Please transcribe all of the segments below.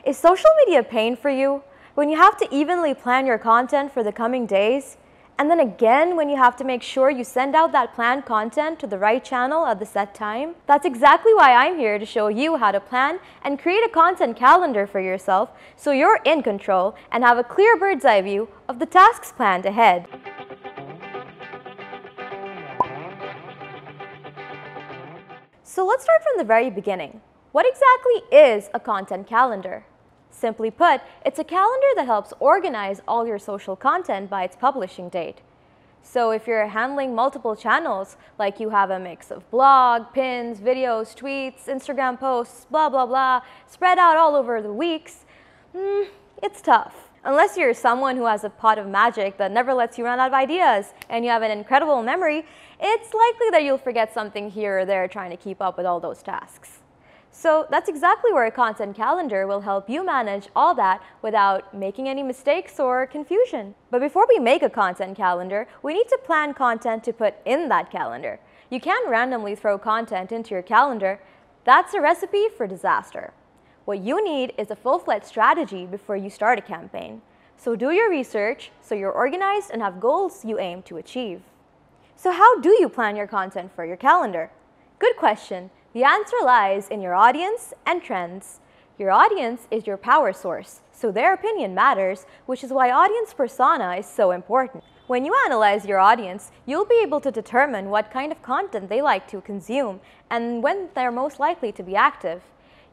Is social media a pain for you? When you have to evenly plan your content for the coming days? And then again, when you have to make sure you send out that planned content to the right channel at the set time? That's exactly why I'm here to show you how to plan and create a content calendar for yourself so you're in control and have a clear bird's eye view of the tasks planned ahead. So let's start from the very beginning. What exactly is a content calendar? Simply put, it's a calendar that helps organize all your social content by its publishing date. So if you're handling multiple channels, like you have a mix of blog, pins, videos, tweets, Instagram posts, blah, blah, blah, spread out all over the weeks, it's tough. Unless you're someone who has a pot of magic that never lets you run out of ideas and you have an incredible memory, it's likely that you'll forget something here or there trying to keep up with all those tasks. So that's exactly where a content calendar will help you manage all that without making any mistakes or confusion. But before we make a content calendar, we need to plan content to put in that calendar. You can't randomly throw content into your calendar. That's a recipe for disaster. What you need is a full-fledged strategy before you start a campaign. So do your research so you're organized and have goals you aim to achieve. So how do you plan your content for your calendar? Good question. The answer lies in your audience and trends. Your audience is your power source, so their opinion matters, which is why audience persona is so important. When you analyze your audience, you'll be able to determine what kind of content they like to consume and when they're most likely to be active.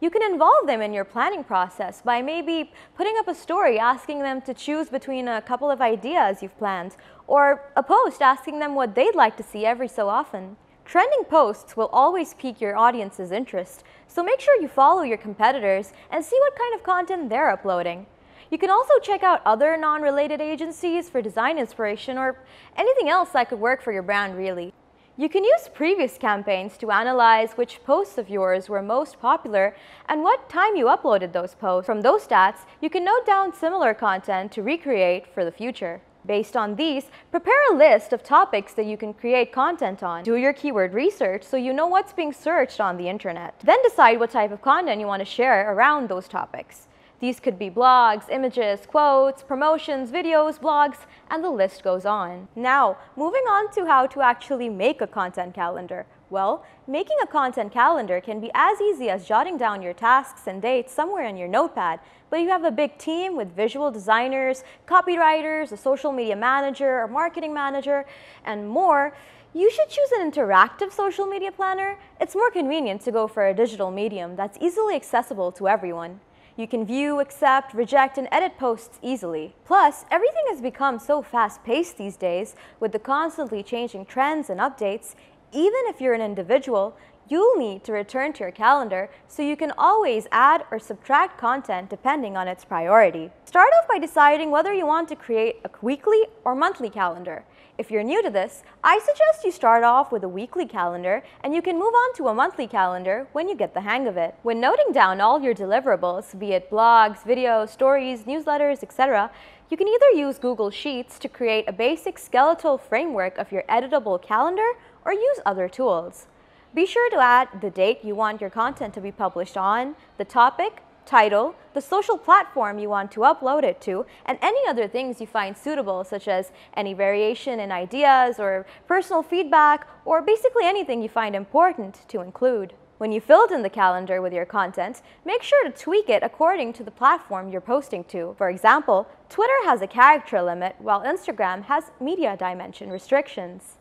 You can involve them in your planning process by maybe putting up a story asking them to choose between a couple of ideas you've planned, or a post asking them what they'd like to see every so often. Trending posts will always pique your audience's interest, so make sure you follow your competitors and see what kind of content they're uploading. You can also check out other non-related agencies for design inspiration or anything else that could work for your brand, really. You can use previous campaigns to analyze which posts of yours were most popular and what time you uploaded those posts. From those stats, you can note down similar content to recreate for the future. Based on these, prepare a list of topics that you can create content on. Do your keyword research so you know what's being searched on the internet. Then decide what type of content you want to share around those topics. These could be blogs, images, quotes, promotions, videos, blogs, and the list goes on. Now, moving on to how to actually make a content calendar. Well, making a content calendar can be as easy as jotting down your tasks and dates somewhere in your notepad, but you have a big team with visual designers, copywriters, a social media manager, a marketing manager, and more, you should choose an interactive social media planner. It's more convenient to go for a digital medium that's easily accessible to everyone. You can view, accept, reject, and edit posts easily. Plus, everything has become so fast-paced these days with the constantly changing trends and updates. Even if you're an individual, you'll need to return to your calendar so you can always add or subtract content depending on its priority. Start off by deciding whether you want to create a weekly or monthly calendar. If you're new to this, I suggest you start off with a weekly calendar and you can move on to a monthly calendar when you get the hang of it. When noting down all your deliverables, be it blogs, videos, stories, newsletters, etc., you can either use Google Sheets to create a basic skeletal framework of your editable calendar or use other tools. Be sure to add the date you want your content to be published on, the topic, title, the social platform you want to upload it to, and any other things you find suitable, such as any variation in ideas or personal feedback, or basically anything you find important to include. When you filled in the calendar with your content, make sure to tweak it according to the platform you're posting to. For example, Twitter has a character limit, while Instagram has media dimension restrictions.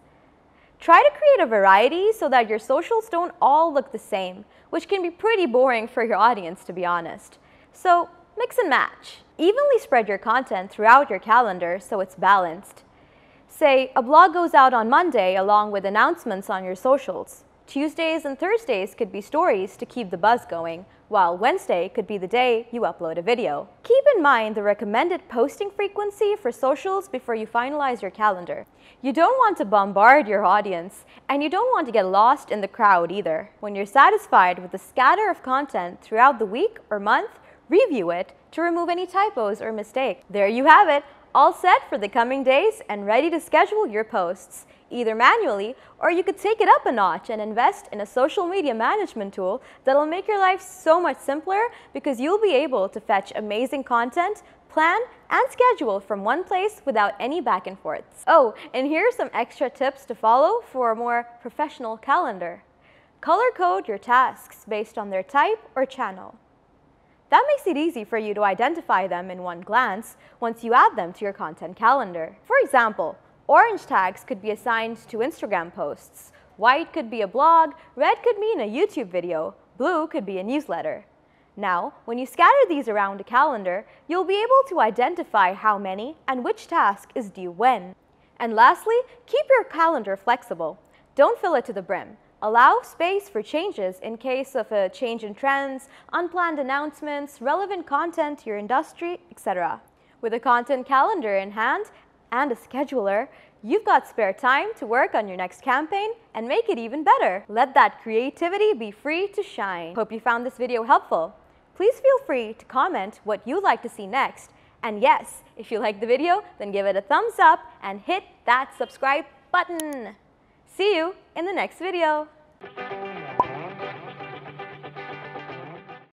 Try to create a variety so that your socials don't all look the same, which can be pretty boring for your audience, to be honest. So mix and match. Evenly spread your content throughout your calendar so it's balanced. Say, a blog goes out on Monday along with announcements on your socials. Tuesdays and Thursdays could be stories to keep the buzz going, while Wednesday could be the day you upload a video. Keep in mind the recommended posting frequency for socials before you finalize your calendar. You don't want to bombard your audience, and you don't want to get lost in the crowd either. When you're satisfied with the scatter of content throughout the week or month, review it to remove any typos or mistakes. There you have it, all set for the coming days and ready to schedule your posts, either manually or you could take it up a notch and invest in a social media management tool that'll make your life so much simpler because you'll be able to fetch amazing content, plan, and schedule from one place without any back and forths. Oh, and here are some extra tips to follow for a more professional calendar. Color code your tasks based on their type or channel. That makes it easy for you to identify them in one glance once you add them to your content calendar. For example, orange tags could be assigned to Instagram posts, white could be a blog, red could mean a YouTube video, blue could be a newsletter. Now, when you scatter these around a calendar, you'll be able to identify how many and which task is due when. And lastly, keep your calendar flexible. Don't fill it to the brim. Allow space for changes in case of a change in trends, unplanned announcements, relevant content to your industry, etc. With a content calendar in hand and a scheduler, you've got spare time to work on your next campaign and make it even better. Let that creativity be free to shine. Hope you found this video helpful. Please feel free to comment what you'd like to see next. And yes, if you liked the video, then give it a thumbs up and hit that subscribe button. See you in the next video.